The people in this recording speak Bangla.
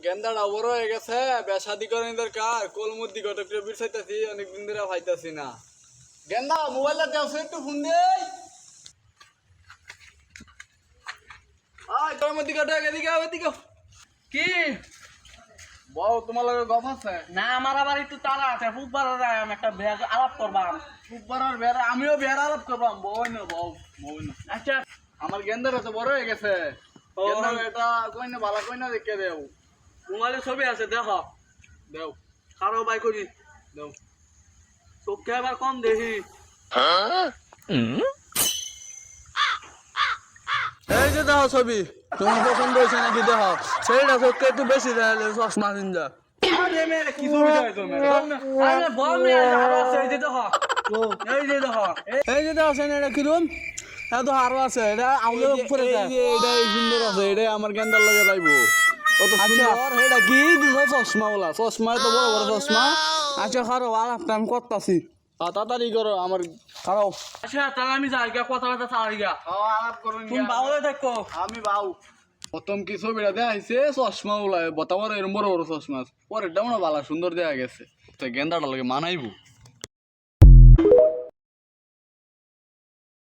গেন্দাটা বড় হয়ে গেছে, বেশাদি করেন দরকার। কোলমুদ্দি ঘটক বির চাইতাছি, অনেকদিন ধরে পাইতাছি না। গেন্দা মোবাইলটা দেও, একটু ফোন দেই। কোলমুদ্দি ঘটক এদিকে আও, এদিকে আও। কি বউ তোমার লগে গপ আছে? না আমার আবার একটু তারা আছে বুধবার আমি একটা বিয়া আলাপ করবাম বুধবারের বেড়া, আমিও বেড়া আলাপ করবাম। বউ না বউ, বউ না। আচ্ছা আমার গেন্দাটা তো বড় হয়ে গেছে। ও। গেন্দার এটা কই না, ভালো কই না দেখে দেও। মোবাইলে ছবি আছে দেখো দেও কারো বাই করি দেও। চোখে আবার কম দেখি এই যে দেখো ছবি, তোমার পছন্দ হয়েছে নাকি দেখো। সেইটা চোখকে একটু বেশি দেখালে চশমা কিনজা। আরে মেরে কি ছবি দেখাইছো মেরে আরে বল মে আরো আছে এই যে দেখো এই যে দেখো এই যে দেখো এটা কিরম, এত আরো আছে। এটা আউলে উপরে যায়। এটাই সুন্দর আছে, এটাই আমার গেন্দার লগে যাইবো। কত সুন্দর। এটা কি দিছো চশমা বলা, চশমা তো বড় বড় চশমা। আচ্ছা খারো, আলাপটা আমি করতাছি। তাড়াতাড়ি করো আমার, খারাও। আচ্ছা তাহলে আমি যাই গা কথা কথা চালাই গা আলাপ করুন। তুমি বাউলে দেখো আমি বাউ প্রথম কি ছবিটা দেখাইছে চশমা বলা, বতাবর এরম বড় বড় চশমা। পরেরটা মনে ভালো সুন্দর দেখা গেছে। তো গেন্দাটা লাগে মানাইবো।